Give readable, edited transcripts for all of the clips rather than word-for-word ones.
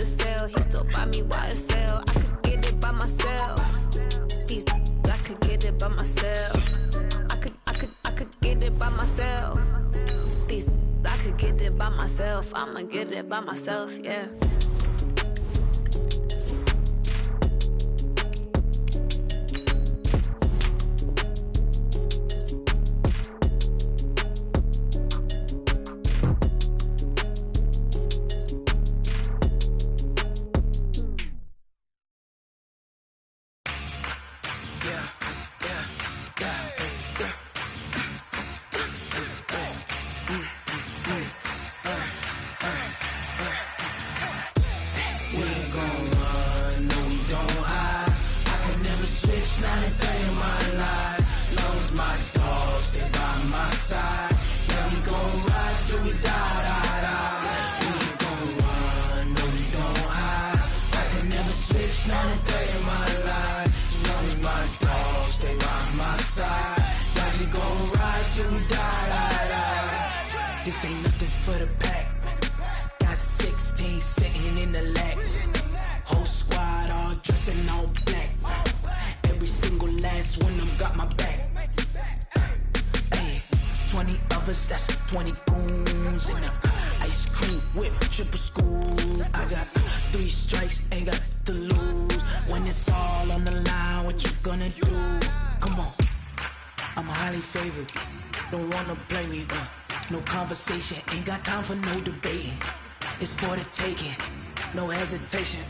the sale. He still buy me YSL. I could get it by myself. These I could get it by myself. I could get it by myself. These I could get it by myself. I'ma get it by myself, yeah. This ain't nothing for the pack. Got 16 sitting in the lap. Whole squad all dressing all black. Every single last one of them got my back. Hey, 20 of us, that's 20 goons in the ice cream whip, triple school. I got 3 strikes, ain't got to lose. When it's all on the line, what you gonna do? Come on, I'm highly favored. Don't wanna play me, no conversation, ain't got time for no debating. It's for the taking, no hesitation.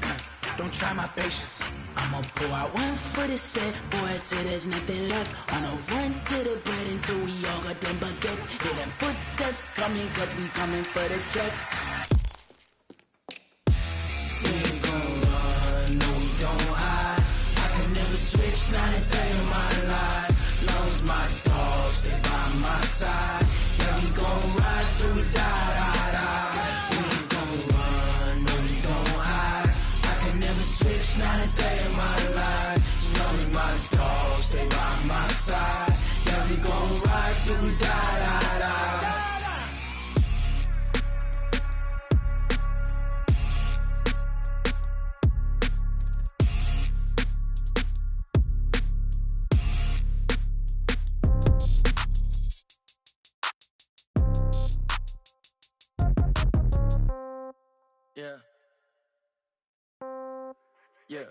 Don't try my patience. I'ma pour out one for the set, boy, till there's nothing left. On a run to the bread until we all got them baguettes. Hear them footsteps coming, cause we coming for the check. We ain't gon' run, no we don't hide. I could never switch, not a day in my life. Long as my dogs, they by my side. Yeah, we gon' ride till we die. We ain't gon' run, no we don't hide. I could never switch, not a day in my life. As long as my dogs, they by my side. Yeah, we gon' ride till we die. Yeah. Yeah.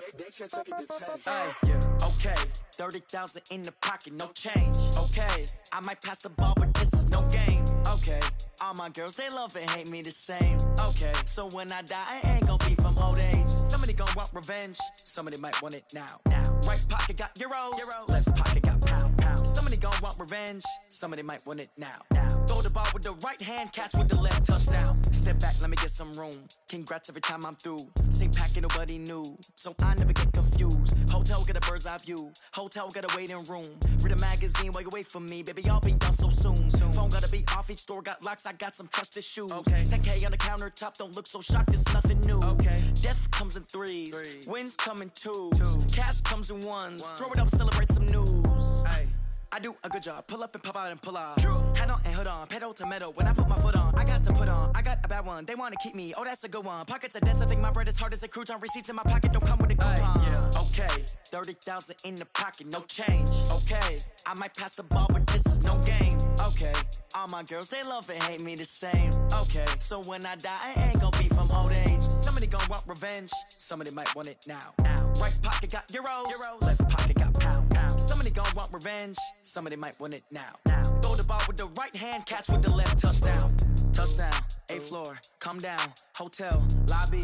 Hey, yeah. Okay. 30,000 in the pocket, no change. Okay. I might pass the ball, but this is no game. Okay. All my girls, they love and hate me the same. Okay. So when I die, I ain't gon' be from old age. Somebody gon' want revenge. Somebody might want it now. Right pocket got euros. Left pocket got pounds. Somebody gon' want revenge. Somebody might want it now. Throw the ball with the right hand, catch with the left, touchdown. Step back, let me get some room. Congrats every time I'm through. Same packet, nobody knew, so I never get confused. Hotel got a bird's eye view. Hotel got a waiting room. Read a magazine while you wait for me, baby. I'll be done so soon. Phone gotta be off, each store got locks. I got some trusted shoes. Okay. 10K on the countertop, don't look so shocked. It's nothing new. Okay. Death comes in threes. Wins come in twos. Cash comes in ones. Throw it up, celebrate some news. Hey. I do a good job, pull up and pop out and pull off. Head on and hood on, pedal to metal. When I put my foot on, I got to put on. I got a bad one, they wanna keep me, oh that's a good one. Pockets are dense, I think my bread is hard as a crouton. Receipts in my pocket don't come with a coupon. Yeah. Okay, 30,000 in the pocket, no change. Okay, I might pass the ball, but this is no game. Okay, all my girls, they love and hate me the same. Okay, so when I die, I ain't gon' be from old age. Somebody gon' want revenge, somebody might want it now. Right pocket got euros. Left pocket got pounds. Somebody gon' want revenge, somebody might want it now. Throw the ball with the right hand, catch with the left, touchdown. Touchdown, 8th floor, come down, hotel, lobby.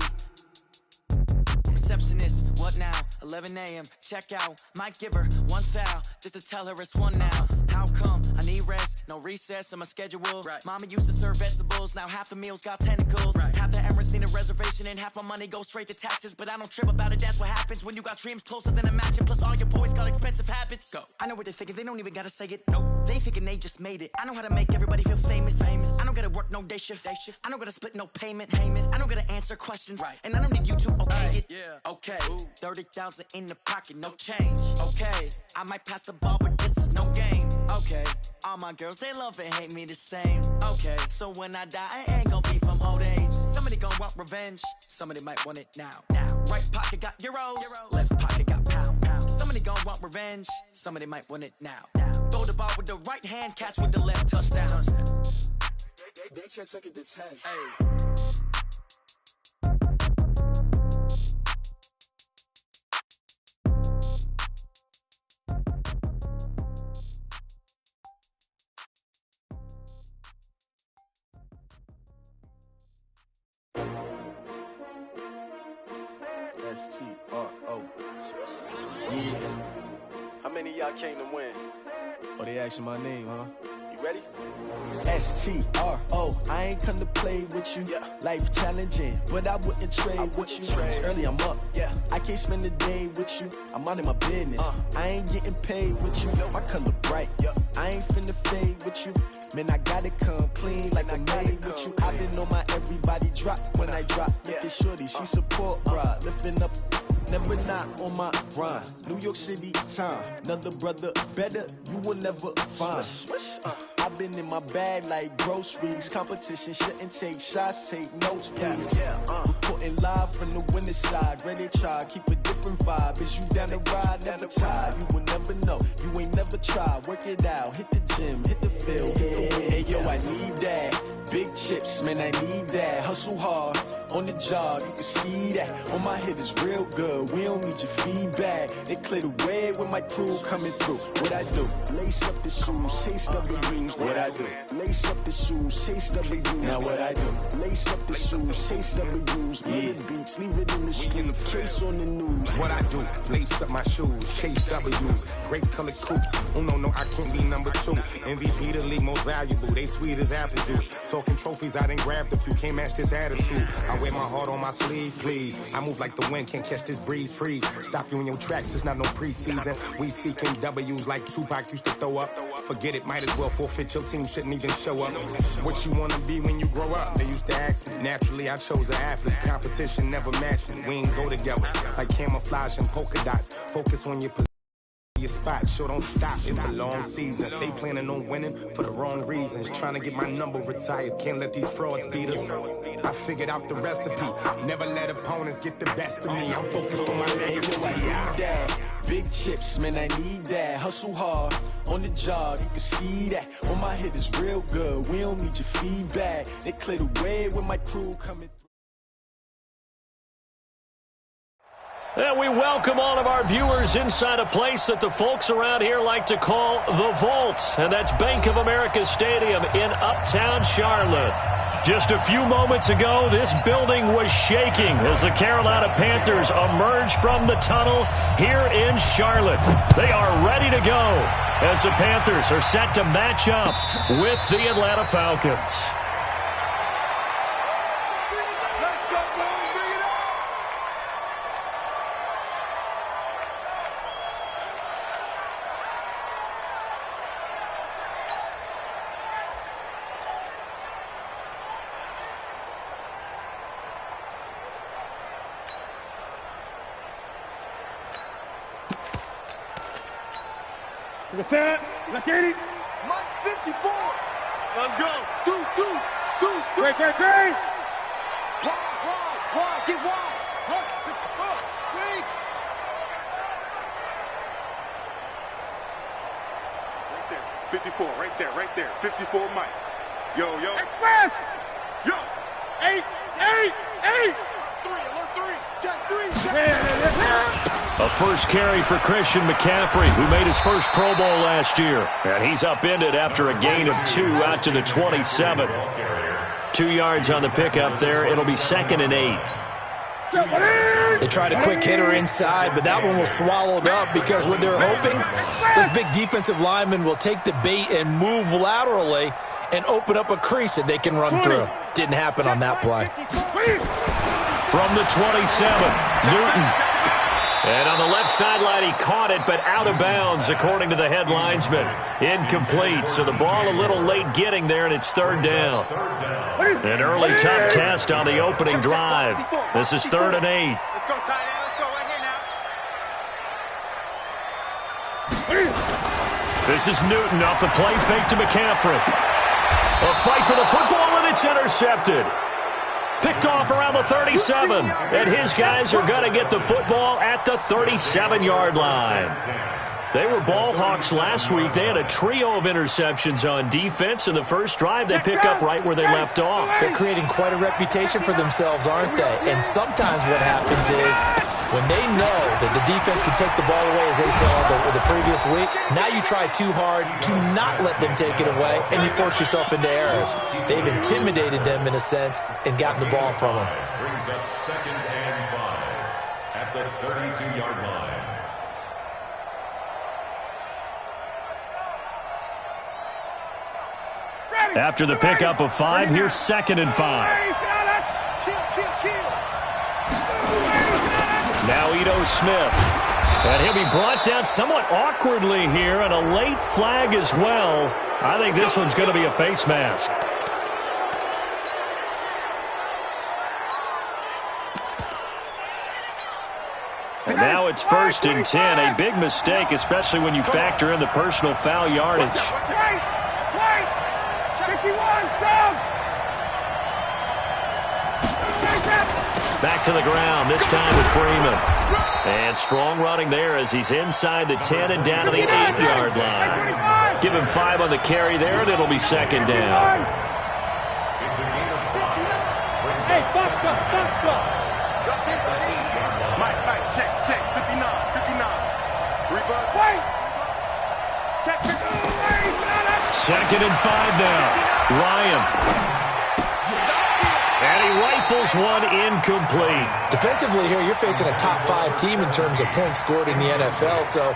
Receptionist, what now? 11 a.m., check out. Might give her one foul, just to tell her it's one now. How come? I need rest, no recess in my schedule. Right. Mama used to serve vegetables, now half the meals got tentacles. Right. Half the Emirates need a reservation and half my money goes straight to taxes. But I don't trip about it, that's what happens when you got dreams closer than a match. And plus all your boys got expensive habits. Go. I know what they're thinking, they don't even gotta say it. Nope. They ain't thinking they just made it. I know how to make everybody feel famous. I don't gotta work no day shift. I don't gotta split no payment. I don't gotta answer questions. Right. And I don't need you to okay it. Yeah. Okay. 30,000 in the pocket, no change. Okay. I might pass the ball, but this is no game. Okay. All my girls, they love and hate me the same. Okay. So when I die, I ain't gon' be from old age. Somebody gon' want revenge, somebody might want it now. Right pocket got euros, left pocket got pounds. Somebody gon' want revenge, somebody might want it now. Throw the ball with the right hand, catch with the left, touchdown. They can't take it to 10. Hey. S-T-R-O. Yeah. How many of y'all came to win? Oh, they asking my name, huh? You ready? S-T-R-O. I ain't come to play with you. Yeah. Life challenging, but I wouldn't trade with you. It's early, I'm up. Yeah. I can't spend the day with you. I'm minding my business. I ain't getting paid with you. My color bright. Yeah. I ain't finna fade with you. Man, I gotta come clean like I'm made with you. I've been on my everybody drop when I drop. Look at shorty, she support, bruh. Lifting up. Never not on my grind. New York City time. Another brother better, you will never find. I've been in my bag like groceries. Competition shouldn't take shots, take notes, please. Reporting live from the winning side. Ready to try, keep a different vibe. Is you down the ride, never tired. You will never know, you ain't never tried. Work it out, hit the gym, hit the field, hit the wind. Hey yo, I need that. Big chips, man, I need that. Hustle hard, on the job, you can see that. On my head is real good, we don't need your feedback. They clear the way with my crew coming through. What I do? Lace up the shoes, chase W's. What I do? Lace up the shoes, chase W's. Now what I do? Lace up the shoes, chase W's. Yeah. Beats, leave it in the street, case on the news. What I do? Lace up my shoes, chase W's. Great colored coops. Oh no, I can't be number 2. MVP the league most valuable. They sweet as apple juice. Talking trophies, I done grabbed a few. Can't match this attitude. I wear my heart on my sleeve, please. I move like the wind, can't catch this breeze, freeze. Stop you in your tracks, it's not no preseason. We seeking W's like Tupac used to throw up. Forget it, might as well forfeit. Your team shouldn't even show up. What you wanna be when you grow up? They used to ask me. Naturally, I chose an athlete. Competition never matched me. We ain't go together like camouflage and polka dots. Focus on your spot, sure don't stop, it's a long season. They planning on winning for the wrong reasons. Trying to get my number retired, can't let these frauds beat us. I figured out the recipe, never let opponents get the best of me. I'm focused on my legacy. I need that. Big chips, man, I need that. Hustle hard, on the job, you can see that. On my head is real good, we don't need your feedback. They clear the way with my crew coming through. And we welcome all of our viewers inside a place that the folks around here like to call the Vault. And that's Bank of America Stadium in Uptown Charlotte. Just a few moments ago, this building was shaking as the Carolina Panthers emerged from the tunnel here in Charlotte. They are ready to go as the Panthers are set to match up with the Atlanta Falcons. Set. Let's get it. Mike 54. Let's go. Deuce. Great. Wide. Get wide. 1, 6, 4, 3. Right there. 54. Right there. 54 Mike. Yo. Express. Yo. 8. Alert 3. Check 3. A first carry for Christian McCaffrey, who made his first Pro Bowl last year. And he's upended after a gain of 2 out to the 27. 2 yards on the pickup there. It'll be 2nd and 8. They tried a quick hitter inside, but that one was swallowed up because what they're hoping, those big defensive linemen will take the bait and move laterally and open up a crease that they can run through. Didn't happen on that play. From the 27, Newton. And on the left sideline, he caught it, but out of bounds, according to the head linesman. Incomplete, so the ball a little late getting there, and it's 3rd down. An early tough test on the opening drive. This is 3rd and 8. Let's go, tight end. Let's go right here now. This is Newton off the play fake to McCaffrey. A fight for the football, and it's intercepted. Picked off around the 37. And his guys are going to get the football at the 37-yard line. They were ball hawks last week. They had a trio of interceptions on defense. In the first drive, they pick up right where they left off. They're creating quite a reputation for themselves, aren't they? And sometimes what happens is when they know that the defense can take the ball away, as they saw the previous week, now you try too hard to not let them take it away, and you force yourself into errors. They've intimidated them, in a sense, and gotten the ball from them. Brings up 2nd and 5 at the 32-yard line. After the pickup of 5, here's 2nd and 5. Now Ito Smith. And he'll be brought down somewhat awkwardly here, and a late flag as well. I think this one's going to be a face mask. And now it's 1st and 10. A big mistake, especially when you factor in the personal foul yardage. Back to the ground, this time with Freeman. And strong running there as he's inside the 10 and down to the 8-yard line. Give him 5 on the carry there, and it'll be 2nd down. Hey, box truck. Mike, check, 59. 3 bucks. Wait. Check, 2nd and 5 now. Ryan. And he rifles one incomplete. Defensively here, you're facing a top 5 team in terms of points scored in the NFL. So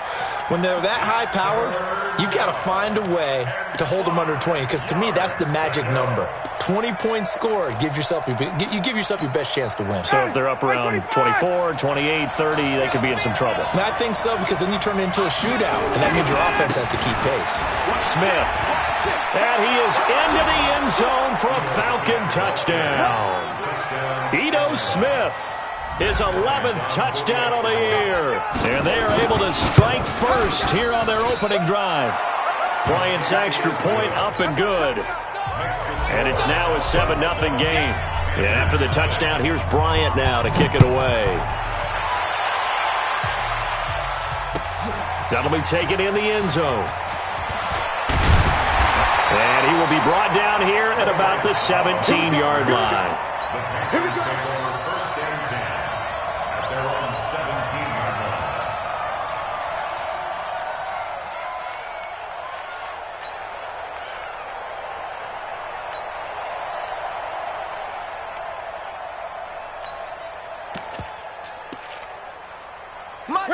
when they're that high powered, you've got to find a way to hold them under 20. Because to me, that's the magic number. 20 points scored, you give yourself your best chance to win. So if they're up around 24, 28, 30, they could be in some trouble. I think so, because then you turn it into a shootout, and that means your offense has to keep pace. Smith. And he is into the end zone for a Falcon touchdown. Ito Smith, his 11th touchdown of the year. And they are able to strike first here on their opening drive. Bryant's extra point up and good. And it's now a 7-0 game. And after the touchdown, here's Bryant now to kick it away. That'll be taken in the end zone. And he will be brought down here at about the 17-yard line. Here we go. 1st and 10 at their own 17-yard line.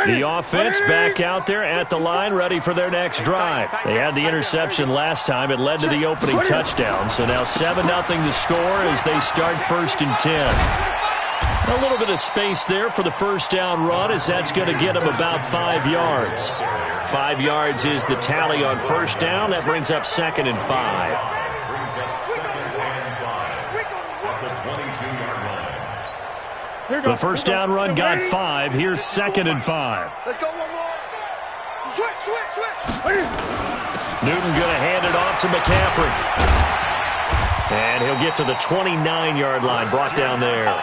The offense back out there at the line, ready for their next drive. They had the interception last time. It led to the opening touchdown. So now 7-0 to score as they start 1st and 10. A little bit of space there for the first down run, as that's going to get them about 5 yards. 5 yards is the tally on first down. That brings up 2nd and 5. The first down run got 5. Here's 2nd and 5. Let's go one more. Switch. Newton going to hand it off to McCaffrey. And he'll get to the 29-yard line, brought down there.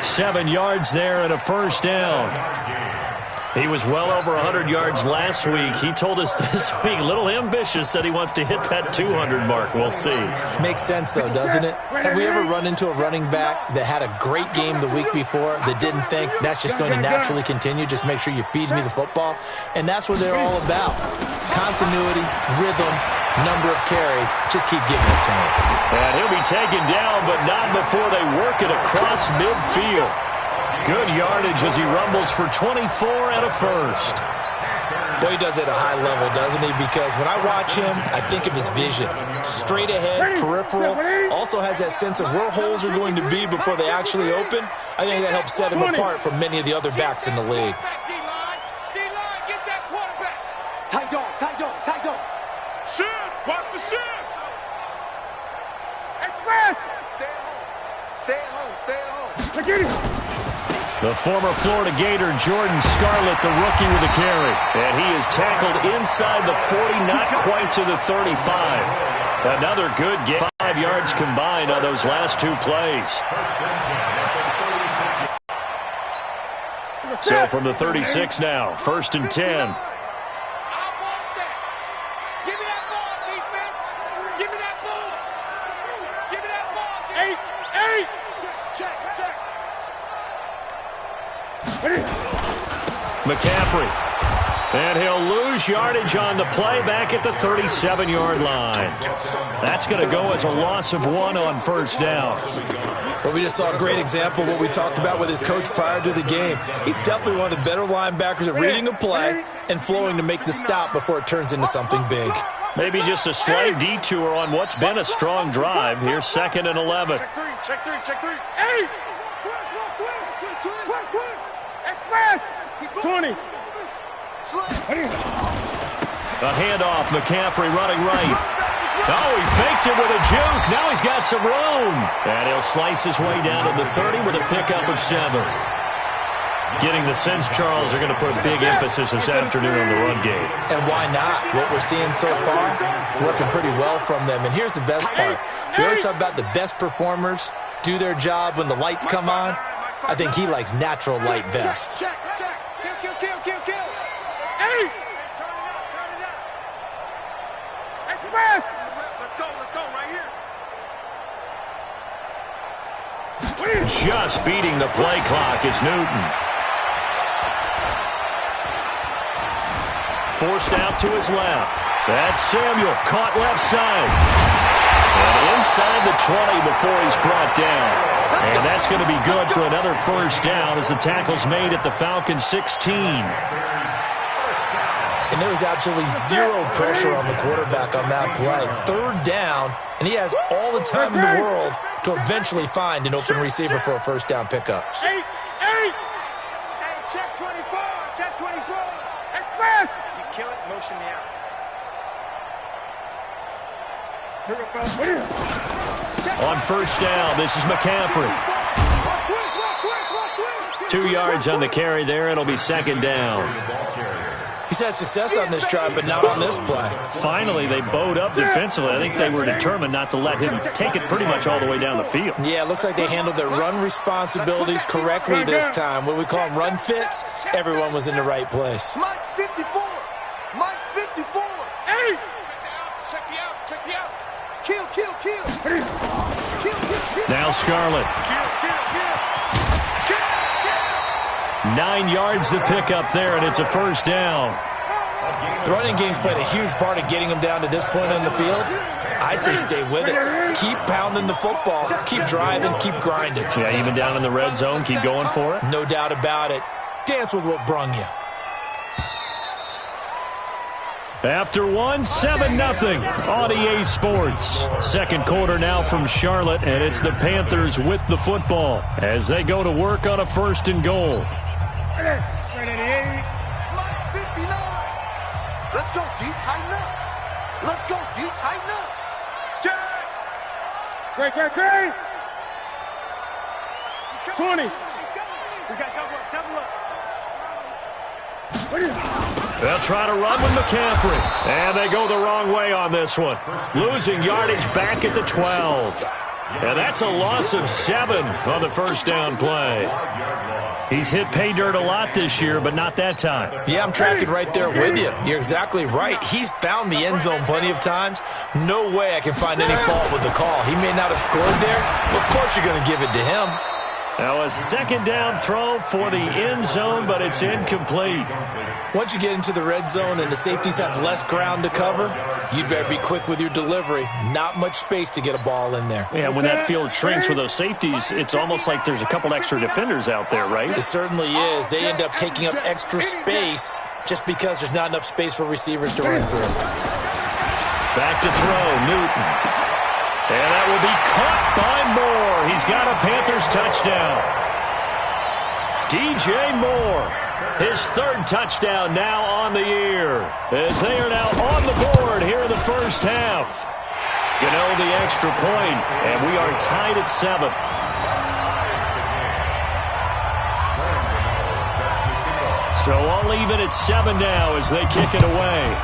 7 yards there and a first down. He was well over 100 yards last week. He told us this week, a little ambitious, said he wants to hit that 200 mark. We'll see. Makes sense, though, doesn't it? Have we ever run into a running back that had a great game the week before that didn't think that's just going to naturally continue? Just make sure you feed me the football. And that's what they're all about. Continuity, rhythm, number of carries. Just keep giving it to him. And he'll be taken down, but not before they work it across midfield. Good yardage as he rumbles for 24 and a first. Well, he does it at a high level, doesn't he? Because when I watch him, I think of his vision. Straight ahead, peripheral. Also has that sense of where holes are going to be before they actually open. I think that helps set him apart from many of the other backs in the league. Tight dog. Shift. Watch the shift. Express. Stay at home. I get it. The former Florida Gator, Jordan Scarlett, the rookie with the carry. And he is tackled inside the 40, not quite to the 35. Another good game. 5 yards combined on those last 2 plays. So from the 36 now, 1st and 10. McCaffrey. And he'll lose yardage on the play back at the 37-yard line. That's going to go as a loss of 1 on 1st down. Well, we just saw a great example of what we talked about with his coach prior to the game. He's definitely one of the better linebackers at reading a play and flowing to make the stop before it turns into something big. Maybe just a slight detour on what's been a strong drive. Here's 2nd and 11. Check three. Hey! 20. A handoff, McCaffrey running right. Oh, he faked it with a juke. Now he's got some room. And he'll slice his way down to the 30 with a pickup of 7. Getting the sense Charles are going to put big emphasis this afternoon on the run game. And why not? What we're seeing so far, working pretty well from them. And here's the best part. We always talk about the best performers do their job when the lights come on. I think he likes natural light best. Kill. Hey! Let's go right here. Just beating the play clock is Newton. Forced out to his left. That's Samuel, caught left side. And inside the 20 before he's brought down. And that's going to be good for another 1st down as the tackle's made at the Falcons' 16. And there was absolutely zero pressure on the quarterback on that play. 3rd down, and he has all the time in the world to eventually find an open receiver for a 1st down pickup. Hey, check 24. Express! You kill it, motion me out. On 1st down, this is McCaffrey. 2 yards on the carry there. It'll be 2nd down. He's had success on this drive, but not on this play. Finally, they bowed up defensively. I think they were determined not to let him take it pretty much all the way down the field. Yeah, it looks like they handled their run responsibilities correctly this time. What we call them run fits, everyone was in the right place. Mike's 54. Hey! Check the out. Kill. Now Scarlett. 9 yards to pick up there, and it's a 1st down. The running game's played a huge part in getting them down to this point on the field. I say stay with it. Keep pounding the football. Keep driving. Keep grinding. Yeah, even down in the red zone, keep going for it. No doubt about it. Dance with what brung you. After 1, 7-0 on EA Sports. 2nd quarter now from Charlotte, and it's the Panthers with the football as they go to work on a 1st and goal. Mike 59. Let's go deep, tighten up. Check. Great. 20. We got double up. They'll try to run with McCaffrey. And they go the wrong way on this one. Losing yardage back at the 12. And that's a loss of 7 on the 1st down play. He's hit pay dirt a lot this year, but not that time. Yeah, I'm tracking right there with you. You're exactly right. He's found the end zone plenty of times. No way I can find any fault with the call. He may not have scored there, but of course you're going to give it to him. Now a 2nd down throw for the end zone, but it's incomplete. Once you get into the red zone and the safeties have less ground to cover, you'd better be quick with your delivery. Not much space to get a ball in there. Yeah, when that field shrinks with those safeties, it's almost like there's a couple extra defenders out there, right? It certainly is. They end up taking up extra space just because there's not enough space for receivers to run through. Back to throw, Newton. And that will be caught by Moore. He's got a Panthers touchdown. DJ Moore. His 3rd touchdown now on the year as they are now on the board here in the 1st half. Gano the extra point, and we are tied at 7. So I'll leave it at 7 now as they kick it away.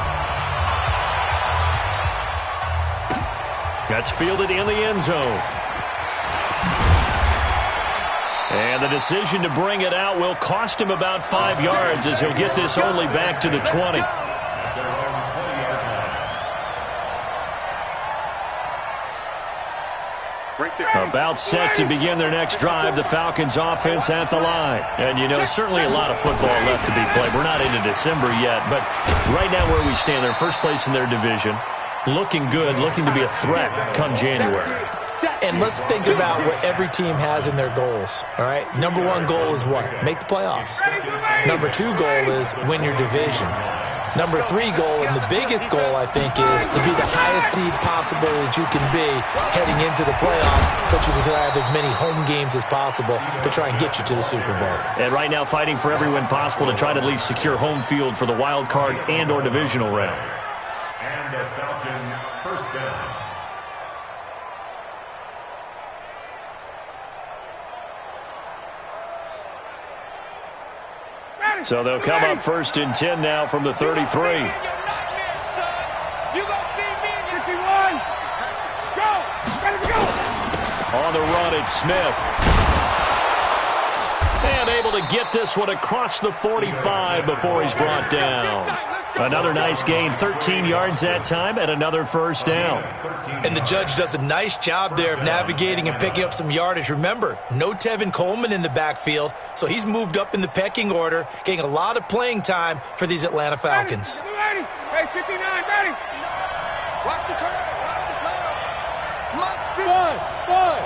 That's fielded in the end zone. And the decision to bring it out will cost him about 5 yards as he'll get this only back to the 20. About set to begin their next drive, the Falcons offense at the line. And, you know, certainly a lot of football left to be played. We're not into December yet, but right now where we stand, they're first place in their division, looking good, looking to be a threat come January. And let's think about what every team has in their goals, all right? Number one goal is what? Make the playoffs. Number two goal is win your division. Number three goal, and the biggest goal, I think, is to be the highest seed possible that you can be heading into the playoffs so that you can have as many home games as possible to try and get you to the Super Bowl. And right now fighting for every win possible to try to at least secure home field for the wild card and or divisional round. And a Falcon first down. So they'll come up first and 10 now from the 33. You gonna see me in your 51. Go! Ready to go! On the run, it's Smith. And able to get this one across the 45 before he's brought down. Another nice gain, 13 yards that time, and another first down. And the judge does a nice job there of navigating and picking up some yardage. Remember, no Tevin Coleman in the backfield, so he's moved up in the pecking order, getting a lot of playing time for these Atlanta Falcons. Ready? Hey, 59, ready? Watch the curve. Watch the curve. Five.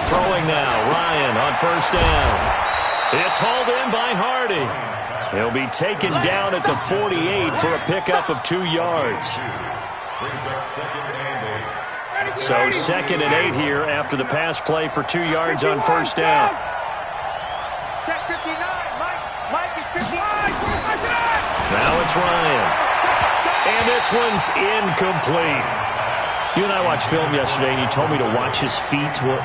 Throwing now, Ryan on first down. It's hauled in by Hardy. He'll be taken down at the 48 for a pickup of 2 yards. So 2nd and 8 here after the pass play for 2 yards on first down. Check 59, Mike is 59. Now it's Ryan. And this one's incomplete. You and I watched film yesterday, and you told me to watch his feet. For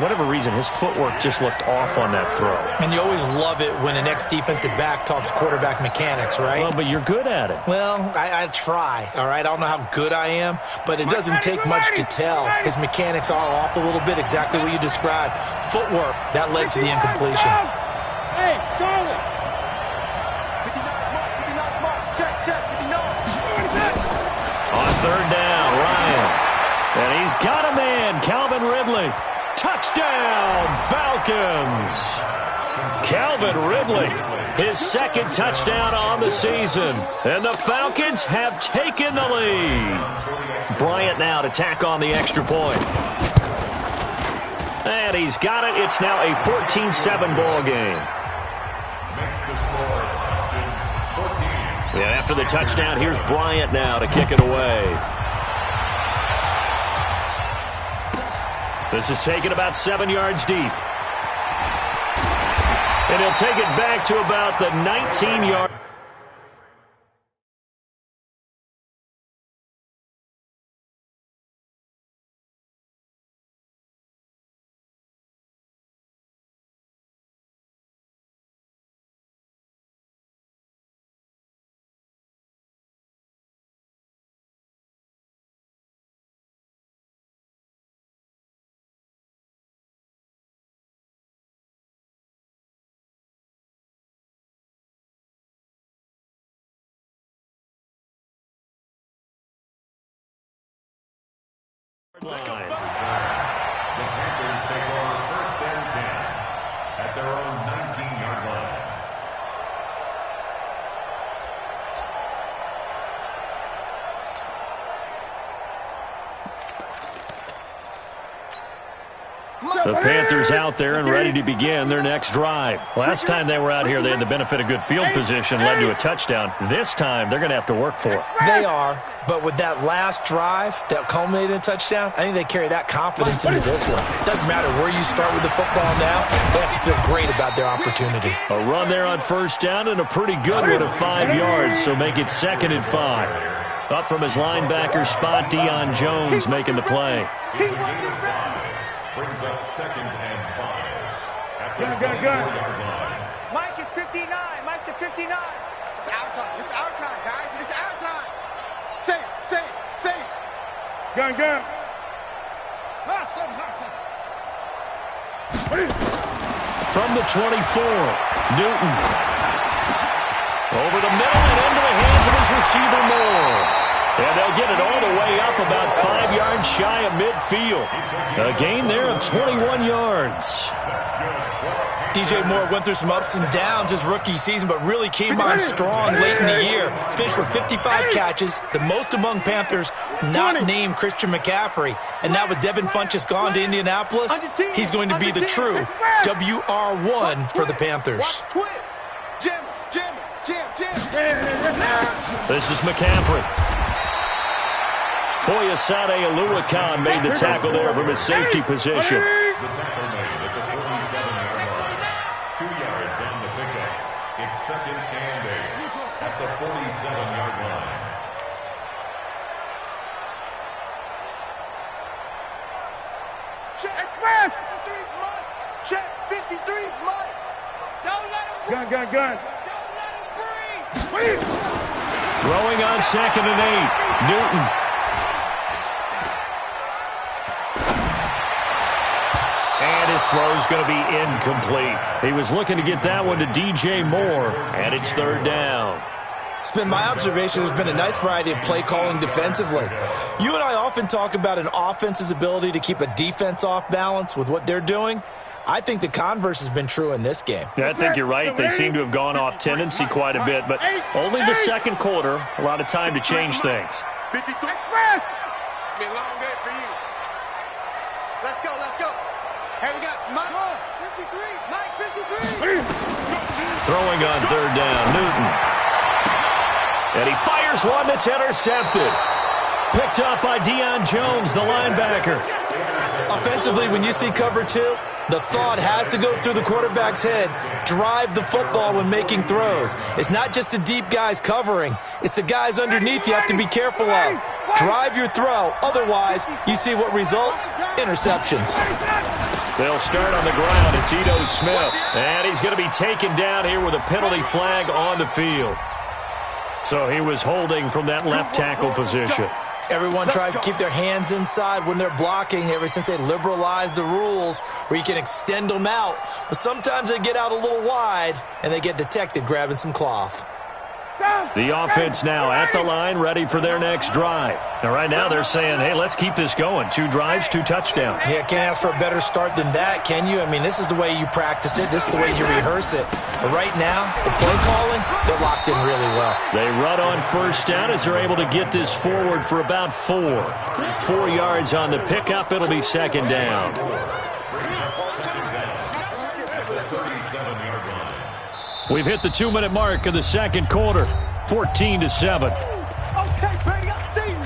whatever reason, his footwork just looked off on that throw. And you always love it when an ex-defensive back talks quarterback mechanics, right? Well, but you're good at it. Well, I try, all right? I don't know how good I am, but it doesn't take much to tell. His mechanics are off a little bit, exactly what you described. Footwork, that led to the incompletion. Hey, Charlie. 59, check, 59. On third down, Ryan. And he's got a man, Calvin Ridley. Touchdown, Falcons. Calvin Ridley, his second touchdown on the season. And the Falcons have taken the lead. Bryant now to tack on the extra point. And he's got it. It's now a 14-7 ball game. And after the touchdown, here's Bryant now to kick it away. This is taken about 7 yards deep. And he'll take it back to about the 19-yard. Line. The Panthers take over first and 10 at their own 19-yard line. The Panthers out there and ready to begin their next drive. Last time they were out here, they had the benefit of good field position, led to a touchdown. This time, they're going to have to work for it. They are, but with that last drive that culminated in a touchdown, I think they carry that confidence into this one. It doesn't matter where you start with the football now. They have to feel great about their opportunity. A run there on first down and a pretty good one of 5 yards, so make it 2nd and 5. Up from his linebacker spot, Deion Jones making the play. Brings up 2nd and 5 at the 24-yard line. Mike is 59. Mike to 59. It's our time. It's our time, guys. It's our time. Say it. Gun. From the 24, Newton. Over the middle and into the hands of his receiver, Moore. And they'll get it all the way up about 5 yards shy of midfield. A gain there of 21 yards. DJ Moore went through some ups and downs his rookie season, but really came on strong late in the year. Finished for 55 catches, the most among Panthers not named Christian McCaffrey. And now with Devin Funchess gone to Indianapolis, he's going to be the true WR1 for the Panthers. This is McCaffrey. Foyesade Oluwakan made the tackle there from his safety position. The tackle made at the 47-yard line. 2 yards on the pickup. It's 2nd and 8 at the 47-yard line. Check. 53's mine. Check. 53's mine. Don't let him. Gun. Don't let him breathe. Throwing on 2nd and 8. Newton. And his throw's going to be incomplete. He was looking to get that one to DJ Moore, and it's 3rd down. It's been my observation there's been a nice variety of play calling defensively. You and I often talk about an offense's ability to keep a defense off balance with what they're doing. I think the converse has been true in this game. Yeah, I think you're right. They seem to have gone off tendency quite a bit, but only the second quarter, a lot of time to change things. 53. It's been a long day for you. Let's go. Hey, we got Mike 53. Throwing on 3rd down, Newton. And he fires one that's intercepted. Picked up by Deion Jones, the linebacker. Offensively, when you see cover 2, the thought has to go through the quarterback's head. Drive the football when making throws. It's not just the deep guys covering. It's the guys underneath you have to be careful of. Drive your throw. Otherwise, you see what results? Interceptions. They'll start on the ground. It's Ito Smith. And he's going to be taken down here with a penalty flag on the field. So he was holding from that left tackle position. Everyone tries to keep their hands inside when they're blocking ever since they liberalized the rules where you can extend them out. But sometimes they get out a little wide and they get detected grabbing some cloth. The offense now at the line, ready for their next drive. And right now they're saying, hey, let's keep this going. 2 drives, 2 touchdowns. Yeah, can't ask for a better start than that, can you? I mean, this is the way you practice it. This is the way you rehearse it. But right now, the play calling, they're locked in really well. They run on 1st down as they're able to get this forward for about 4. 4 yards on the pickup. It'll be 2nd down. We've hit the 2-minute mark of the second quarter. 14-7. Okay, baby, I see you.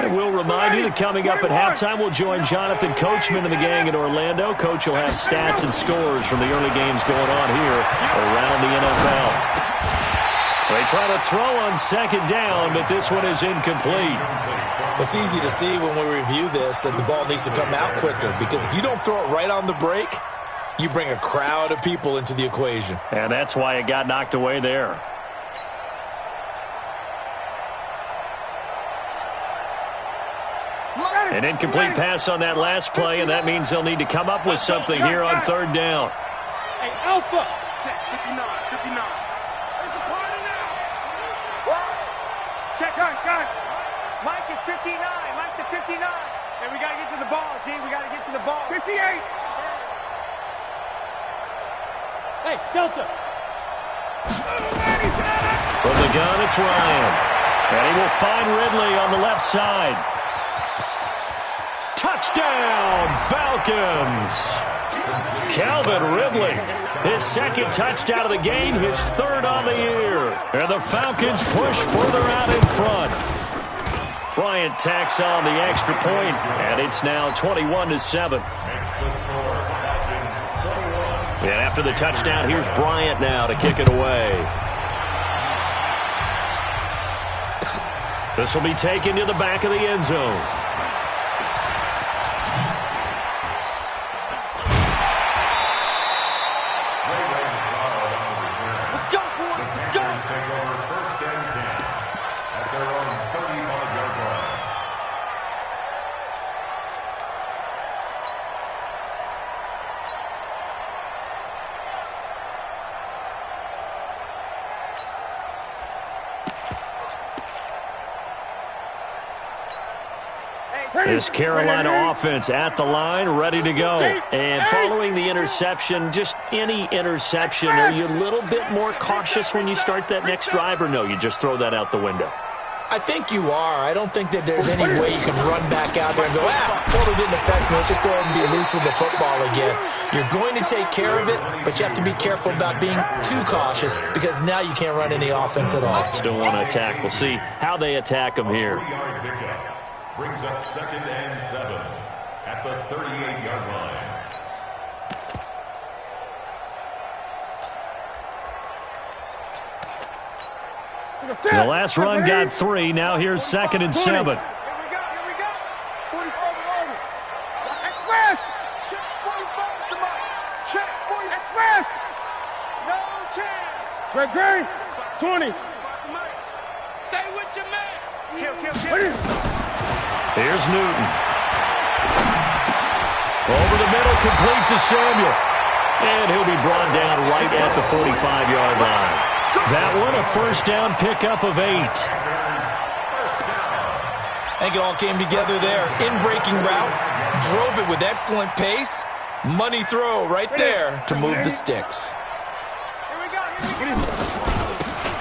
We'll remind you that coming up at halftime, we'll join Jonathan Coachman and the gang in Orlando. Coach will have stats and scores from the early games going on here around the NFL. They try to throw on 2nd down, but this one is incomplete. It's easy to see when we review this that the ball needs to come out quicker, because if you don't throw it right on the break, you bring a crowd of people into the equation. And that's why it got knocked away there. An incomplete pass on that last play, and that means they'll need to come up with something here on 3rd down. Hey, Alpha. Check, 59. There's a party now. What? Check, guys. Mike is 59. Mike to 59. And we got to get to the ball, G. We got to get to the ball. 58. Hey, Delta. From the gun, it's Ryan. And he will find Ridley on the left side. Touchdown, Falcons! Calvin Ridley, his 2nd touchdown of the game, his 3rd on the year. And the Falcons push further out in front. Bryant tacks on the extra point, and it's now 21-7. And after the touchdown, here's Bryant now to kick it away. This will be taken to the back of the end zone. Let's go, boys. Let's go. Take over 1st and 10 at their own 35-yard line. This Carolina offense at the line, ready to go. And following the interception, just any interception, are you a little bit more cautious when you start that next drive, or no, you just throw that out the window? I think you are. I don't think that there's any way you can run back out there and go, totally didn't affect me. Let's just go ahead and be loose with the football again. You're going to take care of it, but you have to be careful about being too cautious because now you can't run any offense at all. Still want to attack. We'll see how they attack them here. Brings up 2nd and 7 at the 38-yard line. The last run got 3. Now here's 2nd and 7. Here we go. 45 over. Express. Check 45 to Mike. Check 45. Express. No chance. Greg. 20. Stay with your man. Kill. Here's Newton. Over the middle, complete to Samuel. And he'll be brought down right at the 45-yard line. That one, a first down pickup of 8. I think it all came together there. In-breaking route, drove it with excellent pace. Money throw right there to move the sticks.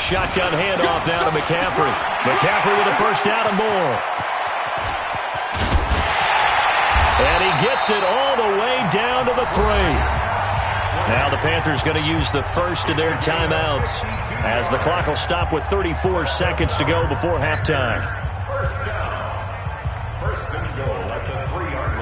Shotgun handoff now to McCaffrey. McCaffrey with a first down and more. And he gets it all the way down to the 3. Now the Panthers going to use the first of their timeouts as the clock will stop with 34 seconds to go before halftime. First down. 1st and goal at the 3-yard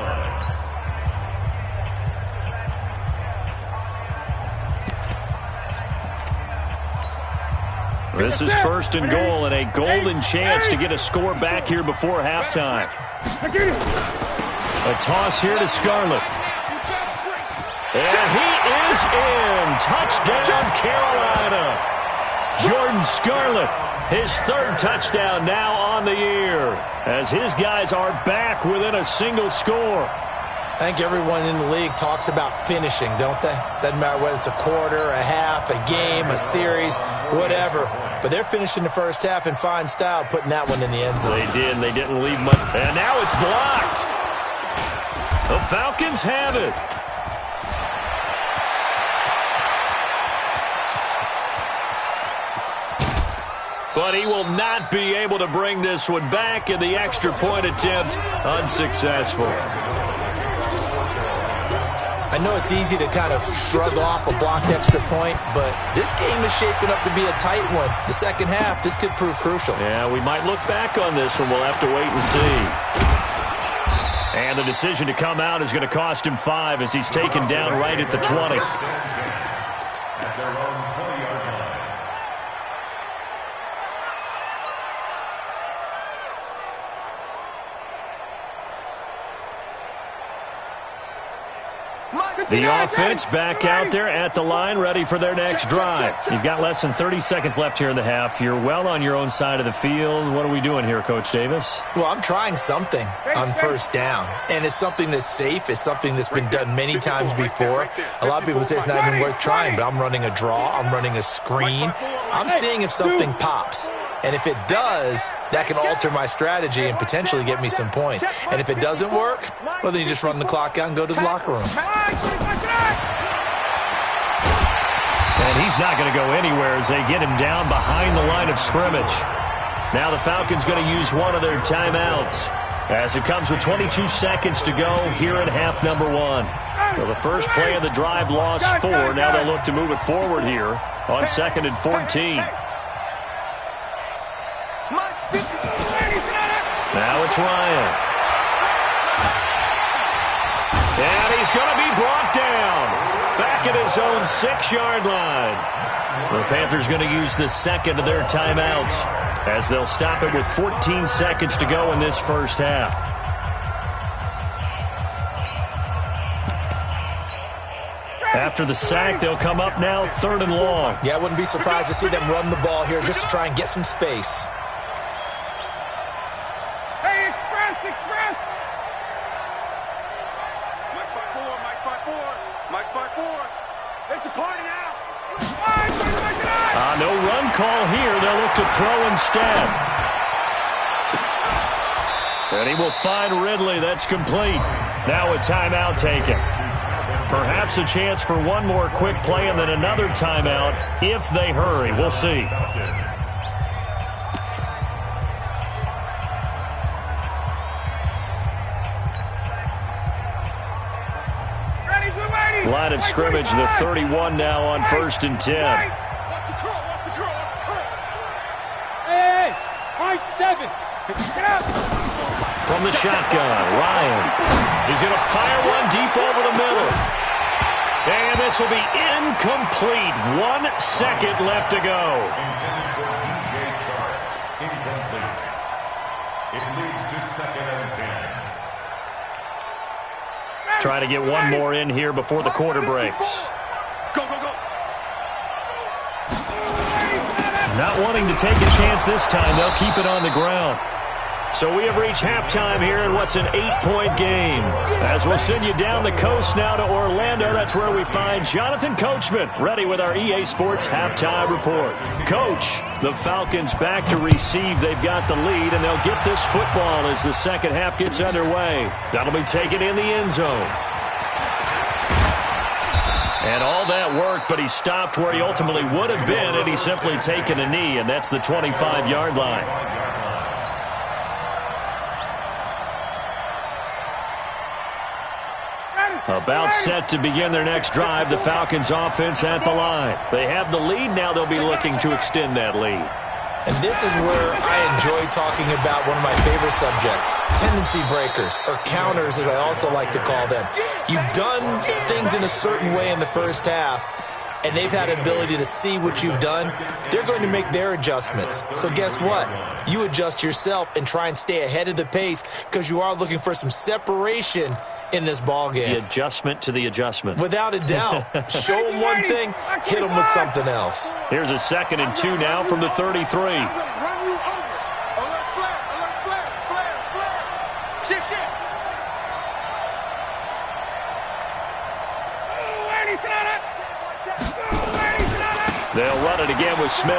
line. This is 1st and goal and a golden chance to get a score back here before halftime. A toss here to Scarlett. And he is in. Touchdown, Carolina. Jordan Scarlett, his 3rd touchdown now on the year, as his guys are back within a single score. I think everyone in the league talks about finishing, don't they? Doesn't matter whether it's a quarter, a half, a game, a series, whatever. But they're finishing the first half in fine style, putting that one in the end zone. They did, and they didn't leave much. And now it's blocked. The Falcons have it. But he will not be able to bring this one back, and the extra point attempt unsuccessful. I know it's easy to kind of shrug off a blocked extra point, but this game is shaping up to be a tight one. The second half, this could prove crucial. Yeah, we might look back on this one. We'll have to wait and see. And the decision to come out is going to cost him 5 as he's taken down right at the 20. At their own 20-yard line. The offense back out there at the line, ready for their next drive. You've got less than 30 seconds left here in the half. You're well on your own side of the field. What are we doing here, Coach Davis? Well, I'm trying something on first down, and it's something that's safe. It's something that's been done many times before. A lot of people say it's not even worth trying, but I'm running a draw. I'm running a screen. I'm seeing if something pops. And if it does, that can alter my strategy and potentially get me some points. And if it doesn't work, well, then you just run the clock out and go to the locker room. And he's not going to go anywhere as they get him down behind the line of scrimmage. Now the Falcons going to use one of their timeouts as it comes with 22 seconds to go here in half number 1. So the first play of the drive lost 4. Now they'll look to move it forward here on 2nd and 14. Now it's Ryan. And he's going to be brought down. Back at his own 6-yard line. The Panthers going to use the second of their timeouts as they'll stop it with 14 seconds to go in this first half. After the sack, they'll come up now 3rd and long. Yeah, I wouldn't be surprised to see them run the ball here just to try and get some space. Hey, express! Mike's by 4. Mike's by 4. It's a party now. No run call here. They'll look to throw instead. And he will find Ridley. That's complete. Now a timeout taken. Perhaps a chance for one more quick play and then another timeout if they hurry. We'll see. Line of scrimmage, the 31 now on 1st and 10. Hey, March 7. Get up. From the shotgun, Ryan. He's going to fire one deep over the middle. And this will be incomplete. 1 second left to go. Incomplete. It leads to 2nd and 10. Try to get one more in here before the quarter breaks. Go. Not wanting to take a chance this time. They'll keep it on the ground. So we have reached halftime here in what's an 8-point game. As we'll send you down the coast now to Orlando, that's where we find Jonathan Coachman, ready with our EA Sports halftime report. Coach, the Falcons back to receive. They've got the lead, and they'll get this football as the second half gets underway. That'll be taken in the end zone. And all that work, but he stopped where he ultimately would have been had he simply taken a knee, and that's the 25-yard line. About set to begin their next drive, the Falcons offense at the line. They have the lead. Now they'll be looking to extend that lead. And this is where I enjoy talking about one of my favorite subjects, tendency breakers, or counters as I also like to call them. You've done things in a certain way in the first half, and they've had ability to see what you've done. They're going to make their adjustments. So guess what? You adjust yourself and try and stay ahead of the pace because you are looking for some separation in this ball game. The adjustment to the adjustment. Without a doubt. Show them one thing, hit them with something else. Here's a 2nd and 2 now from the 33. Shift. They'll run it again with Smith.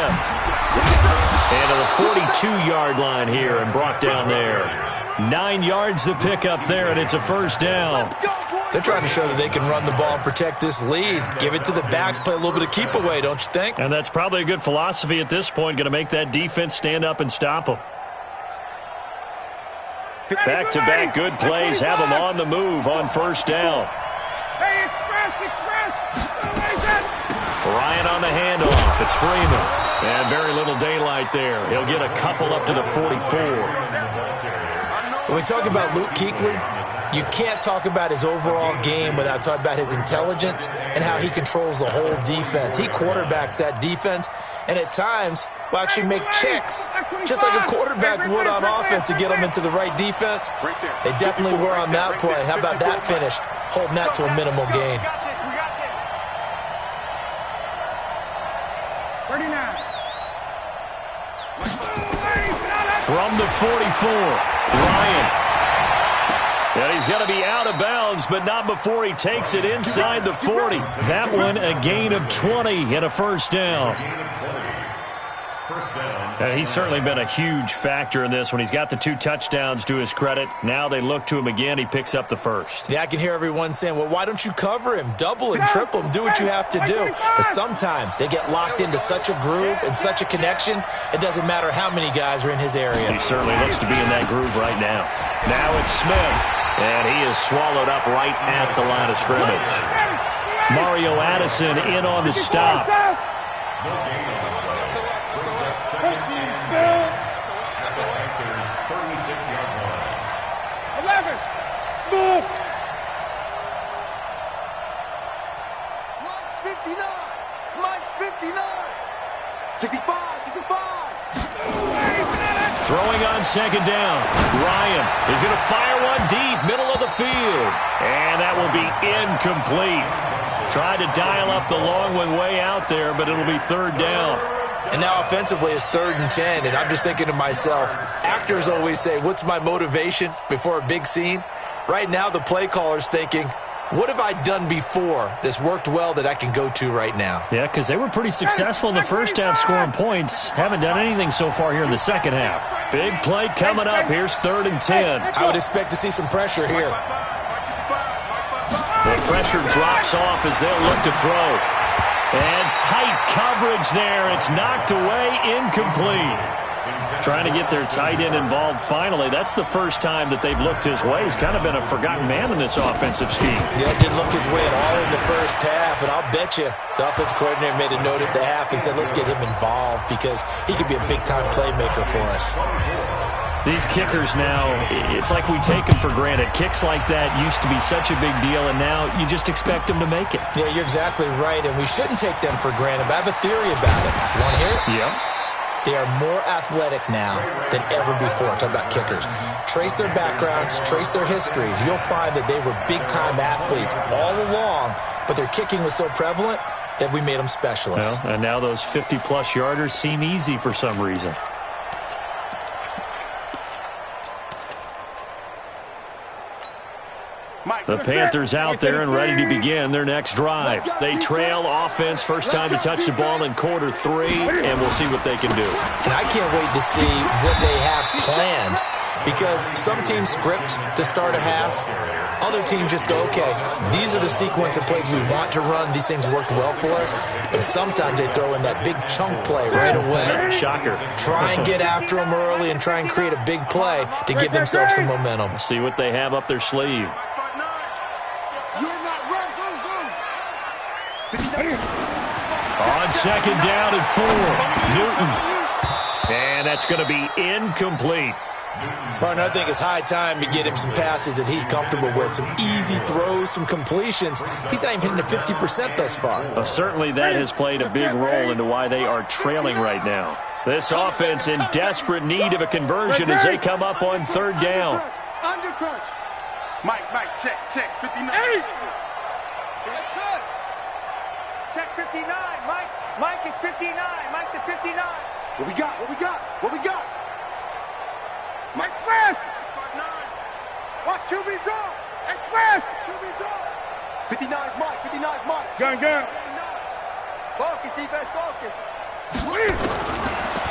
And to the 42-yard line here and brought down there. 9 yards to pick up there, and it's a first down. They're trying to show that they can run the ball and protect this lead. Give it to the backs, play a little bit of keep away, don't you think? And that's probably a good philosophy at this point, going to make that defense stand up and stop them. Back-to-back good plays have them on the move on first down. Hey, express. Ryan on the handoff. It's Freeman. And very little daylight there. He'll get a couple up to the 44. When we talk about Luke Kuechly, you can't talk about his overall game without talking about his intelligence and how he controls the whole defense. He quarterbacks that defense, and at times will actually make checks, just like a quarterback would on offense to get them into the right defense. They definitely were on that play. How about that finish? Holding that to a minimal gain. 39. From the 44, Ryan. And he's going to be out of bounds, but not before he takes it inside the 40. That one a gain of 20 and a first down. He's certainly been a huge factor in this when he's got the 2 touchdowns to his credit. Now they look to him again. He picks up the first. Yeah, I can hear everyone saying, well, why don't you cover him? Double him, triple him, do what you have to do. But sometimes they get locked into such a groove and such a connection, it doesn't matter how many guys are in his area. He certainly looks to be in that groove right now. Now it's Smith, and he is swallowed up right at the line of scrimmage. Mario Addison in on the stop. 46-yard line. 11. Smooth. Mike's 59. Mike's 59. 65. 65. Throwing on second down. Ryan is going to fire one deep, middle of the field. And that will be incomplete. Tried to dial up the long one way out there, but it'll be third down. And now offensively it's 3rd and 10, and I'm just thinking to myself, actors always say, what's my motivation before a big scene? Right now the play caller's thinking, what have I done before that's worked well that I can go to right now? Yeah, because they were pretty successful in the first half scoring points. Haven't done anything so far here in the second half. Big play coming up. Here's 3rd and 10. I would expect to see some pressure here. The pressure drops off as they'll look to throw. And tight coverage there. It's knocked away, incomplete. Trying to get their tight end involved finally. That's the first time that they've looked his way. He's kind of been a forgotten man in this offensive scheme. Yeah, didn't look his way at all in the first half, and I'll bet you the offense coordinator made a note at the half and said, let's get him involved because he could be a big-time playmaker for us. These kickers now, it's like we take them for granted. Kicks like that used to be such a big deal, and now you just expect them to make it. Yeah, you're exactly right, and we shouldn't take them for granted, but I have a theory about it. You want to hear it? Yeah. They are more athletic now than ever before. Talk about kickers. Trace their backgrounds, trace their histories. You'll find that they were big-time athletes all along, but their kicking was so prevalent that we made them specialists. Well, and now those 50-plus yarders seem easy for some reason. The Panthers out there and ready to begin their next drive. They trail offense, first time to touch the ball in quarter 3, and we'll see what they can do. And I can't wait to see what they have planned because some teams script to start a half. Other teams just go, okay, these are the sequence of plays we want to run. These things worked well for us. And sometimes they throw in that big chunk play right away. Shocker. Try and get after them early and try and create a big play to give themselves some momentum. See what they have up their sleeve. On second down and 4, Newton. And that's going to be incomplete. Partner, I think it's high time to get him some passes that he's comfortable with. Some easy throws, some completions. He's not even hitting the 50% thus far. Well, certainly that has played a big role into why they are trailing right now. This offense in desperate need of a conversion as they come up on third down. Undercrunch. Mike, check, 59. Check 59. Mike is 59. Mike the 59. What we got? Mike West. Watch QB draw. Express. QB draw. 59's Mike. 59's Mike. Gun. Focus, defense, focus.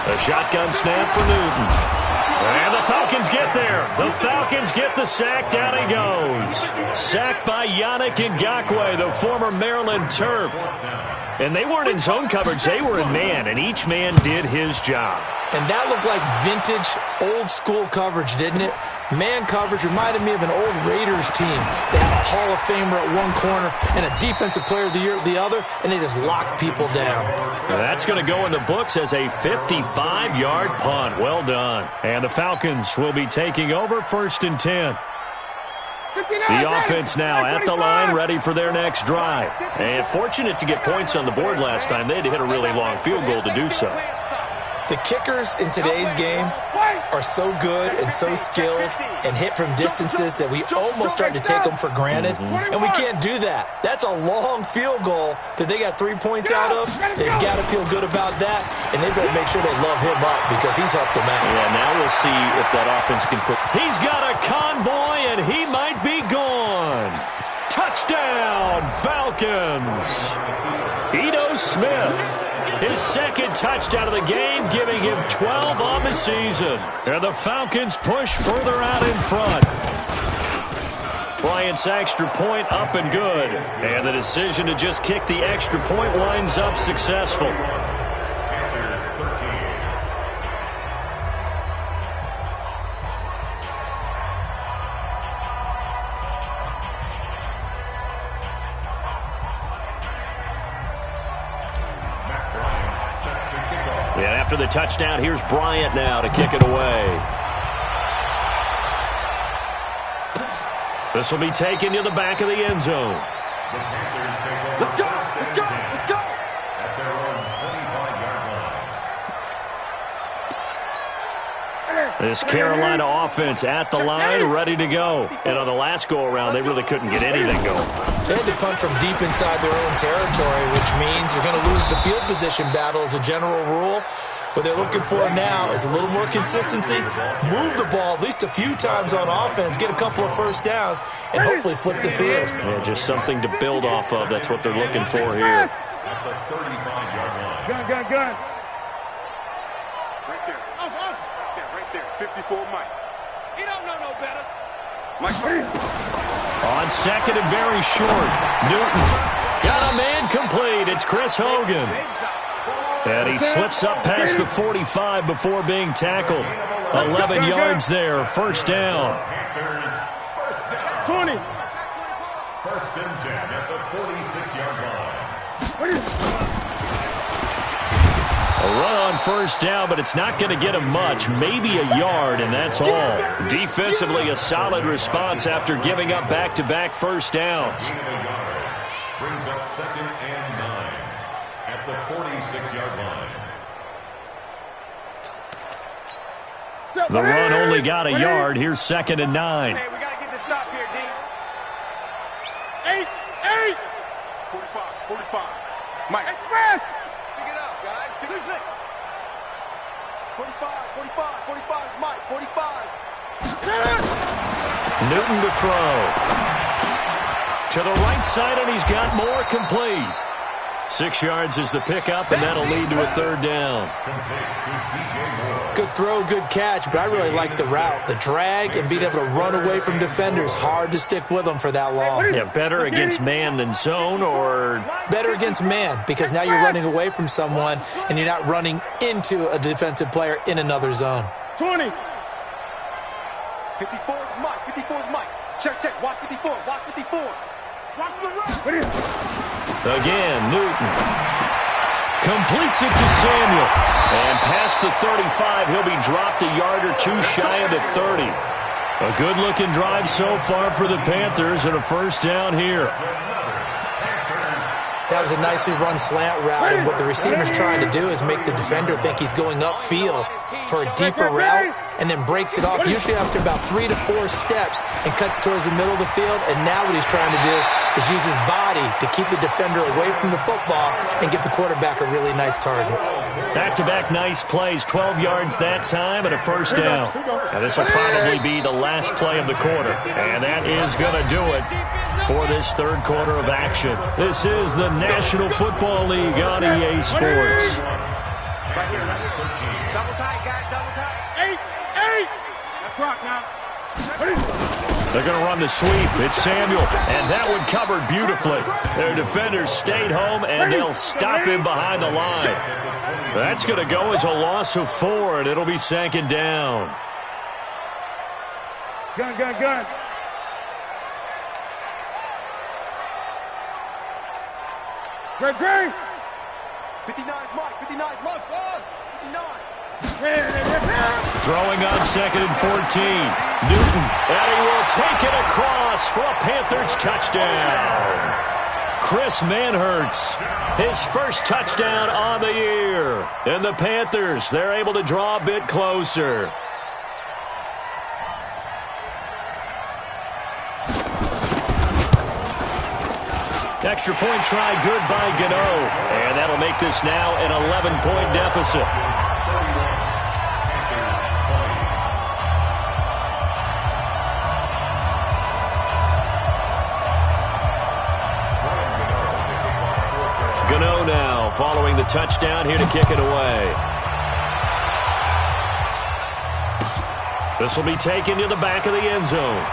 A shotgun snap for Newton. And the Falcons get there. The Falcons get the sack. Down he goes. Sacked by Yannick Ngakoue, the former Maryland Terp. And they weren't in zone coverage. They were in man, and each man did his job. And that looked like vintage, old-school coverage, didn't it? Man coverage reminded me of an old Raiders team. They had a Hall of Famer at one corner and a Defensive Player of the Year at the other, and they just locked people down. Now that's going to go in the books as a 55-yard punt. Well done. And the Falcons will be taking over 1st and 10. The offense now at the line, ready for their next drive. And fortunate to get points on the board last time. They had to hit a really long field goal to do so. The kickers in today's game are so good and so skilled and hit from distances that we almost start to take them for granted, and we can't do that. That's a long field goal that they got 3 points out of. They've got to feel good about that, and they better make sure they love him up because he's helped them out. Yeah, now we'll see if that offense can put. He's got a convoy, and he might be gone. Touchdown, Falcons. Edo Smith. His second touchdown of the game, giving him 12 on the season. And the Falcons push further out in front. Bryant's extra point up and good. And the decision to just kick the extra point winds up successful. And after the touchdown, here's Bryant now to kick it away. This will be taken to the back of the end zone. The Panthers take over Let's go! first Let's and go! 10 Let's go! at their own 25-yard line. This Carolina offense at the line, ready to go. And on the last go-around, they really couldn't get anything going. They had to punt from deep inside their own territory, which means you're going to lose the field position battle as a general rule. What they're looking for now is a little more consistency, move the ball at least a few times on offense, get a couple of first downs, and hopefully flip the field. Yeah, just something to build off of. That's what they're looking for here. At the 35-yard line. Gun. Right there. Off. Yeah, right there. 54 Mike. He don't know no better. Mike. On second and very short, Newton got a man complete. It's Chris Hogan. And he slips up past the 45 before being tackled. 11 yards there, first down. Panthers, first down. 20. First and 10 at the 46-yard line. A run on first down, but it's not going to get him much. Maybe a yard, and that's all. Defensively, a solid response after giving up back-to-back first downs. Gain of a yard. Brings up second and 9 at the 46-yard line. The run only got a yard. Here's second and 9. Hey, we got to get this stop here, D. 8. 45. Mike. Express. Pick it up, guys. 45. Mike. 45. Newton to throw. To the right side, and he's got more complete. 6 yards is the pickup, and that'll lead to a third down. Good throw, good catch, but I really like the route. The drag and being able to run away from defenders, hard to stick with them for that long. Yeah, better against man than zone, or better against man, because now you're running away from someone and you're not running into a defensive player in another zone. 20. 54 is Mike. 54 is Mike. Check. Watch 54. Watch the run. again, Newton completes it to Samuel. And past the 35, he'll be dropped a yard or two shy of the 30. A good-looking drive so far for the Panthers and a first down here. That was a nicely run slant route, and what the receiver's trying to do is make the defender think he's going upfield for a deeper route, and then breaks it off, usually after about 3 to 4 steps, and cuts towards the middle of the field. And now what he's trying to do is use his body to keep the defender away from the football and give the quarterback a really nice target. Back-to-back nice plays, 12 yards that time and a first down. Now this will probably be the last play of the quarter, and that is going to do it for this third quarter of action. This is the National Football League on EA Sports. Double tight, guys, double tight. 8. That's rock now. They're going to run the sweep. It's Samuel, and that one covered beautifully. Their defenders stayed home, and they'll stop him behind the line. That's going to go as a loss of 4, and it'll be second down. Gun. Great. 59 Mike. 59 Mike. 59. Throwing on second and 14. Newton, and he will take it across for a Panthers touchdown. Chris Manhertz, his first touchdown on the year. And the Panthers, they're able to draw a bit closer. Extra point try good by Gano. And that'll make this now an 11-point deficit. Gano now following the touchdown here to kick it away. This will be taken to the back of the end zone.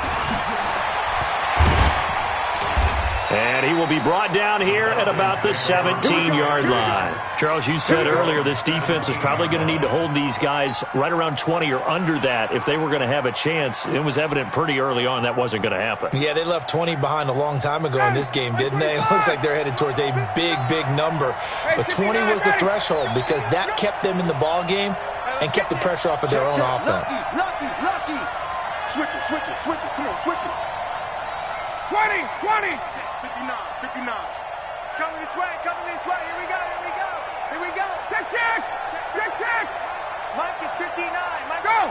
And he will be brought down here at about the 17-yard line. Charles, you said earlier this defense is probably going to need to hold these guys right around 20 or under that if they were going to have a chance. It was evident pretty early on that wasn't going to happen. Yeah, they left 20 behind a long time ago in this game, didn't they? It looks like they're headed towards a big number. But 20 was the threshold because that kept them in the ball game and kept the pressure off of their own offense. Lucky. Switch it. Come on, switch it. 20, 20. 59, 59. It's coming this way, Here we go, here we go. Here we go. Check. Mike is 59. Mike, go.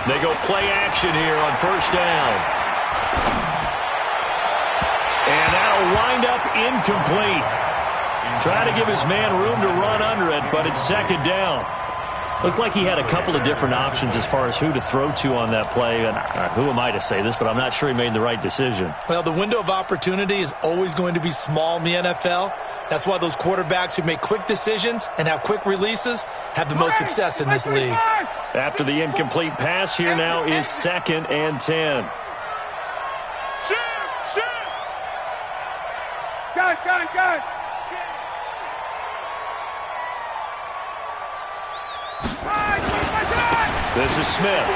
They go play action here on first down. And that'll wind up incomplete. Try to give his man room to run under it, but it's second down. Looked like he had a couple of different options as far as who to throw to on that play. And who am I to say this, but I'm not sure he made the right decision. Well, the window of opportunity is always going to be small in the NFL. That's why those quarterbacks who make quick decisions and have quick releases have the most success in this league. After the incomplete pass, here now is 2nd and 10. Shoot! Gun! This is Smith.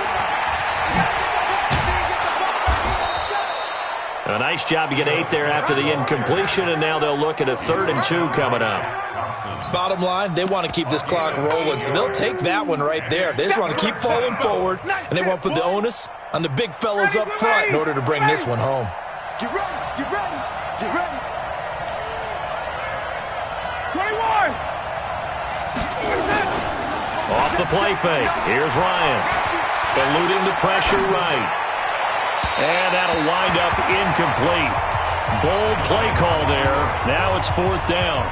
A nice job to get 8 there after the incompletion, and now they'll look at a 3rd and 2 coming up. Bottom line, they want to keep this clock rolling, so they'll take that one right there. They just want to keep falling forward, and they want to put the onus on the big fellas up front in order to bring this one home. Get ready. 21. Off the play fake. Here's Ryan. Eluding the pressure right. And that'll wind up incomplete. Bold play call there. Now it's 4th down.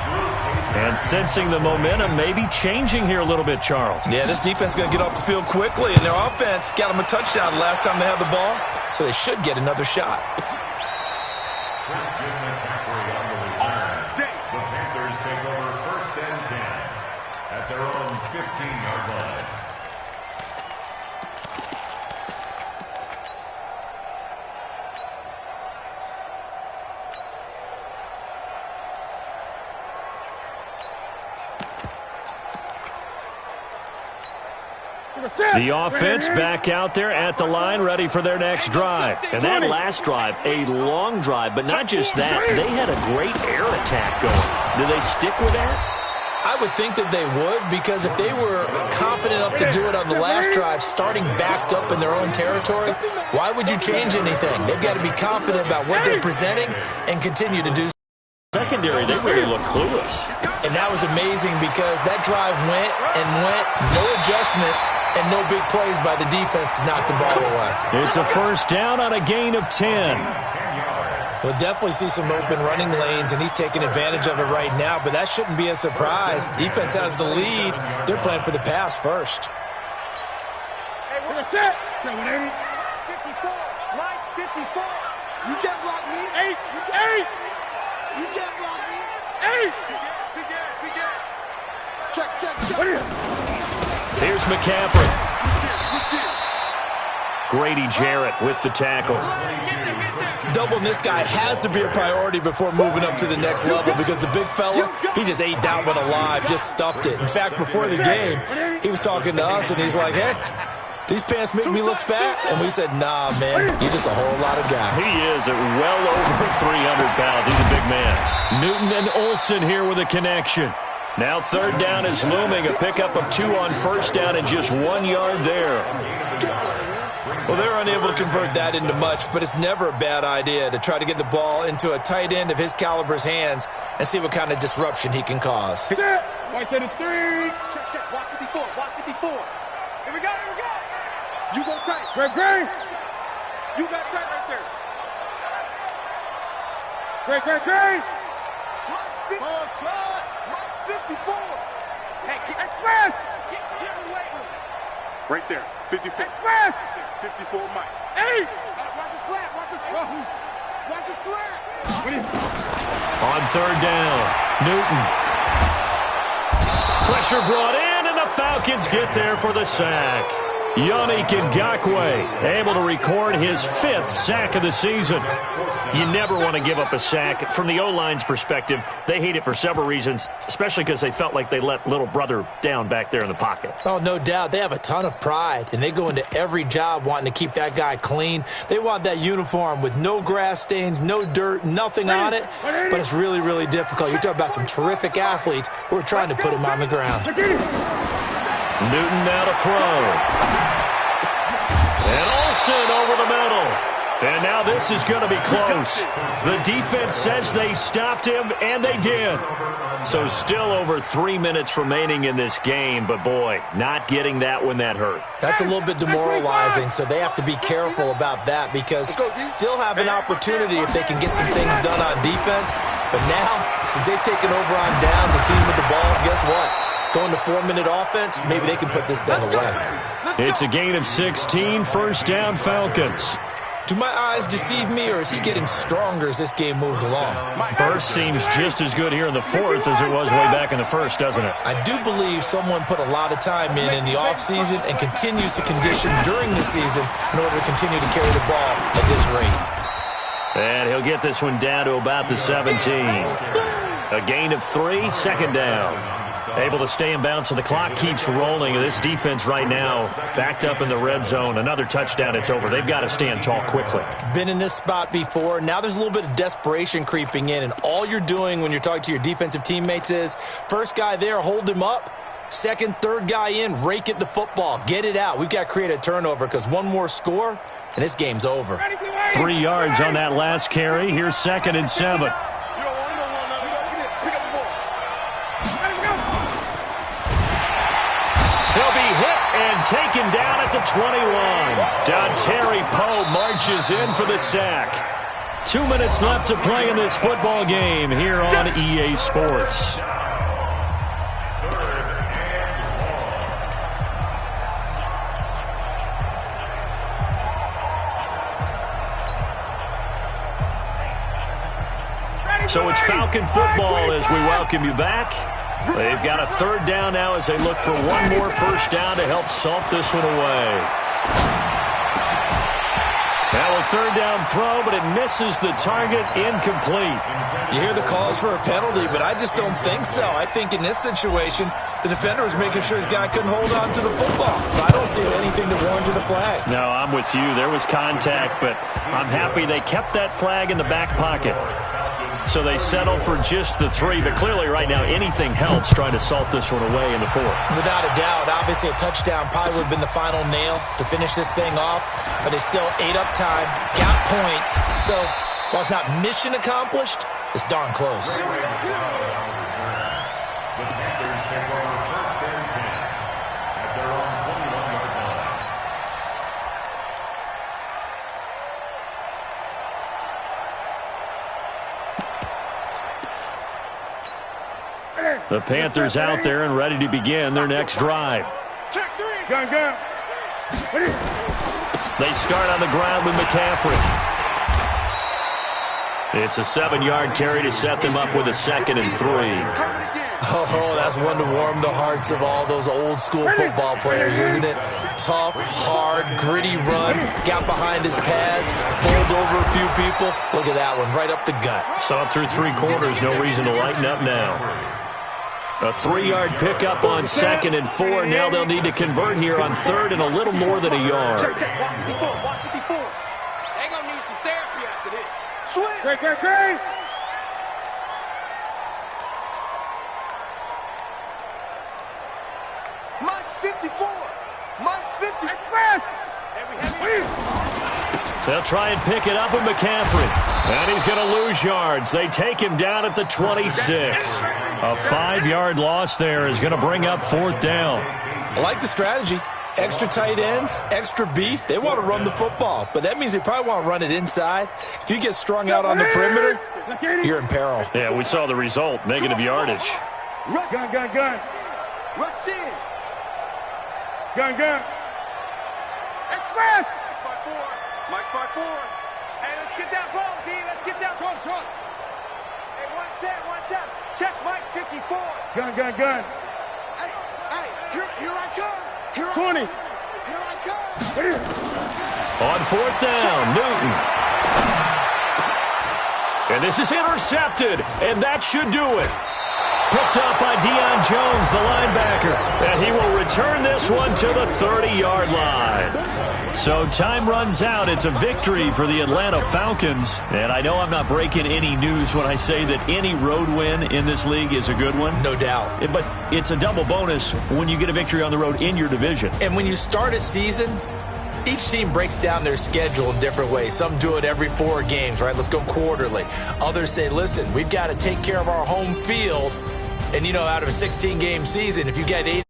And sensing the momentum maybe changing here a little bit, Charles. Yeah, this defense is going to get off the field quickly, and their offense got them a touchdown the last time they had the ball, so they should get another shot. The Panthers take over 1st and 10 at their own 15-yard line. The offense back out there at the line, ready for their next drive. And that last drive, a long drive, but not just that. They had a great air attack going. Do they stick with that? I would think that they would, because if they were confident enough to do it on the last drive, starting backed up in their own territory, why would you change anything? They've got to be confident about what they're presenting and continue to do so. Secondary, they really look clueless. And that was amazing because that drive went, no adjustments, and no big plays by the defense to knock the ball away. It's a first down on a gain of 10. We'll definitely see some open running lanes, and he's taking advantage of it right now, but that shouldn't be a surprise. Defense has the lead. They're playing for the pass first. Hey, what's it? 780. 54. Mike, 54. You can't block me. 8. You can't block me. 8. Begin. Check. Here's McCaffrey. Grady Jarrett with the tackle. Doubling this guy has to be a priority before moving up to the next level, because the big fella, he just ate that one alive, just stuffed it. In fact, before the game, he was talking to us, and he's like, hey, these pants make me look fat? And we said, nah, man, you're just a whole lot of guy. He is at well over 300 pounds. He's a big man. Newton and Olsen here with a connection. Now 3rd down is looming. A pickup of 2 on first down and just 1 yard there. Well, they're unable to convert that into much, but it's never a bad idea to try to get the ball into a tight end of his caliber's hands and see what kind of disruption he can cause. White to the 3. Check. Watch 54. Here we go. You go tight. Great. You got tight right there. Great. Watch 54. Hey, Express. Get me weight room. Right there. 54. Express. 54, Mike. 8. Watch his flat. Watch his flat. On 3rd down, Newton. Pressure brought in, and the Falcons get there for the sack. Yannick Ngakoue able to record his 5th sack of the season. You never want to give up a sack. From the O-line's perspective, they hate it for several reasons, especially because they felt like they let little brother down back there in the pocket. Oh, no doubt. They have a ton of pride, and they go into every job wanting to keep that guy clean. They want that uniform with no grass stains, no dirt, nothing on it, but it's really, really difficult. You're talking about some terrific athletes who are trying to put him on the ground. Newton now to throw. And Olsen over the middle. And now this is going to be close. The defense says they stopped him, and they did. So still over 3 minutes remaining in this game, but boy, not getting that when that hurt. That's a little bit demoralizing, so they have to be careful about that because still have an opportunity if they can get some things done on defense. But now, since they've taken over on downs, a team with the ball, guess what? Going to 4-minute offense, maybe they can put this thing away. It's a gain of 16, first down Falcons. Do my eyes deceive me, or is he getting stronger as this game moves along? Burst seems just as good here in the fourth as it was way back in the first, doesn't it? I do believe someone put a lot of time in the offseason and continues to condition during the season in order to continue to carry the ball at this rate. And he'll get this one down to about the 17. A gain of 3, second down. Able to stay in bounds, so the clock keeps rolling. This defense right now backed up in the red zone. Another touchdown, it's over. They've got to stand tall quickly. Been in this spot before. Now there's a little bit of desperation creeping in, and all you're doing when you're talking to your defensive teammates is first guy there, hold him up. Second, third guy in, rake at the football. Get it out. We've got to create a turnover because one more score, and this game's over. 3 yards on that last carry. Here's 2nd and 7. He'll be hit and taken down at the 21. Dontari Poe marches in for the sack. 2 minutes left to play in this football game here on EA Sports. So it's Falcon football as we welcome you back. They've got a 3rd down now as they look for one more first down to help salt this one away. Now a 3rd down throw, but it misses the target, incomplete. You hear the calls for a penalty, but I just don't think so. I think in this situation, the defender was making sure his guy couldn't hold on to the football. So I don't see anything to warrant the flag. No, I'm with you. There was contact, but I'm happy they kept that flag in the back pocket. So they settle for just the 3, but clearly right now anything helps trying to salt this one away in the 4th. Without a doubt, obviously a touchdown probably would have been the final nail to finish this thing off, but it's still ate up time, got points. So while it's not mission accomplished, it's darn close. The Panthers out there and ready to begin their next drive. They start on the ground with McCaffrey. It's a 7-yard carry to set them up with a 2nd and 3. Oh, that's one to warm the hearts of all those old school football players, isn't it? Tough, hard, gritty run, got behind his pads, bowled over a few people. Look at that one, right up the gut. So up through 3 quarters, no reason to lighten up now. A 3-yard pickup on 2nd and 4. Now they'll need to convert here on 3rd and a little more than a yard. They're going to need some therapy after this. Switch. Great. Mike's 54. Mike's 50. They'll try and pick it up with McCaffrey. And he's going to lose yards. They take him down at the 26. A 5-yard loss there is going to bring up 4th down. I like the strategy. Extra tight ends, extra beef. They want to run the football, but that means they probably want to run it inside. If you get strung out on the perimeter, you're in peril. Yeah, we saw the result. Negative yardage. Gun. Rush in. Gun. Express. Mike's 5-4. Hey, let's get that ball, D. Let's get that ball. Hey, one set. Check Mike 54. Gun. Hey, here I come. 20. Here I come. On 4th down, Newton. And this is intercepted, and that should do it. Picked up by Deion Jones, the linebacker. And he will return this one to the 30-yard line. So time runs out. It's a victory for the Atlanta Falcons. And I know I'm not breaking any news when I say that any road win in this league is a good one. No doubt. But it's a double bonus when you get a victory on the road in your division. And when you start a season each team breaks down their schedule in different ways. Some do it every 4 games, right? Let's go quarterly. Others say, listen, we've got to take care of our home field. And, out of a 16-game season, if you get 8